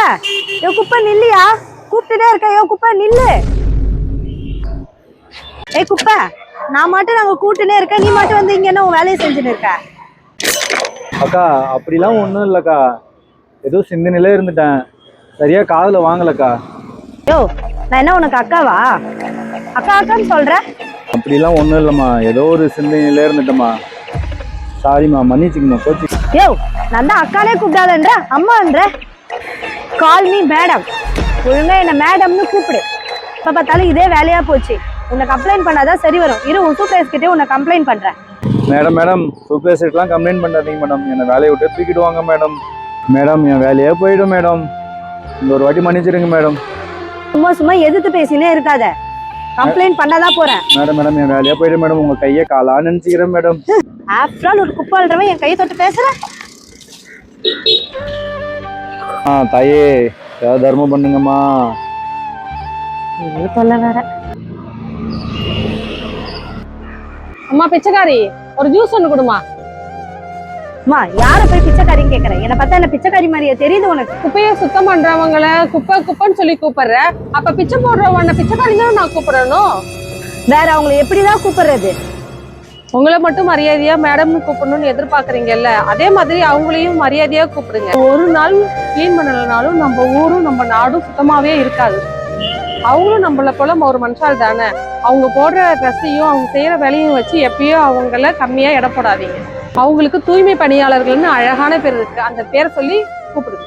குப்பை யோ குப்பை நில்லையா? கூப்பிட்டுட்டே இருக்க. யோ குப்பை நில்லு. ஏய் குப்பை, நான் மட்டும் நாங்க கூப்பிட்டுனே இருக்கேன், நீ மட்டும் வந்து இங்க என்ன உன் வேலையை செஞ்சுன்னு இருக்க? அக்கா அப்படிலாம் ஒன்றும் இல்லைக்கா, ஏதோ சிந்தனையிலே இருந்துட்டேன், சரியா காதில் வாங்கலக்கா. யோ நான் என்ன உனக்கு அக்காவா? அக்கா அக்கான்னு சொல்ற? அப்படிலாம் ஒன்றும் இல்லைம்மா, ஏதோ ஒரு சிந்தனையிலே இருந்துட்டேம்மா. சாரிம்மா, மன்னிச்சுக்கம்மா, கோச்சி. யோ நான் தான் அக்கானே கூப்பிடாதன்ற, அம்மான்ற. Call me madam. ஒழுங்கா என்ன மேடம்னு கூப்பிடு. இப்ப பார்த்தாலும் இதே வேலையா போச்சு. உன்னை கம்ப்ளைண்ட் பண்ணாதான் சரி வரும். இரு உன் சூப்பர்வைசர் கிட்டே உன்னை கம்ப்ளைண்ட் பண்றேன். மேடம் மேடம், சூப்பர்வைசர்லாம் கம்ப்ளைண்ட் பண்ணாதீங்க மேடம், என்னை வேலையை விட்டு தூக்கிடுவாங்க மேடம். மேடம் என் வேலையே போயிடும் மேடம், இந்த ஒரு வாட்டி மன்னிச்சிடுங்க மேடம். சும்மா சும்மா எதிர்த்து பேசினே இருக்காத, கம்ப்ளைண்ட் பண்ணாதான் போறேன். மேடம் மேடம் என் வேலையே போயிடும் மேடம், உங்க கையை காலா நினைச்சுக்கிறேன் மேடம். ஆஃப்டர் ஆல் ஒரு குப்பாள்றவன் என் கையை தொட்டு பேசுற. தாயே, ஏதாவது தர்மம் பண்ணுங்கம்மா. சொல்ல வேற. அம்மா பிச்சைக்காரி, ஒரு ஜூஸ் ஒண்ணு கொடுமா. அம்மா யார போய் பிச்சைக்காரின்னு கேக்குறேன்? என்ன பார்த்தா என்ன பிச்சைக்காரி மாதிரியா தெரியுது உனக்கு? குப்பையை சுத்தம் பண்றவங்கள குப்பை குப்பைன்னு சொல்லி கூப்பிடுற, அப்ப பிச்சை போடுறவன பிச்சைக்காரி தான் நான் கூப்பிடணும். வேற அவங்களை எப்படிதான் கூப்பிடுறது? உங்களை மட்டும் மரியாதையா மேடம்னு கூப்பிடணும்னு எதிர்பார்க்கறீங்கல்ல, அதே மாதிரி அவங்களையும் மரியாதையா கூப்பிடுங்க. ஒரு நாள் கிளீன் பண்ணலனாலும் நம்ம ஊரும் நம்ம நாடும் சுத்தமாவே இருக்காது. அவங்களும் நம்மள போல ஒரு மனுஷால் தானே. அவங்க போடுற ட்ரெஸ்ஸையும் அவங்க செய்யற வேலையும் வச்சு எப்பயோ அவங்கள கம்மியா எடை போடாதீங்க. அவங்களுக்கு தூய்மை பணியாளர்கள்னு அழகான பேர் இருக்கு, அந்த பேரை சொல்லி கூப்பிடுங்க.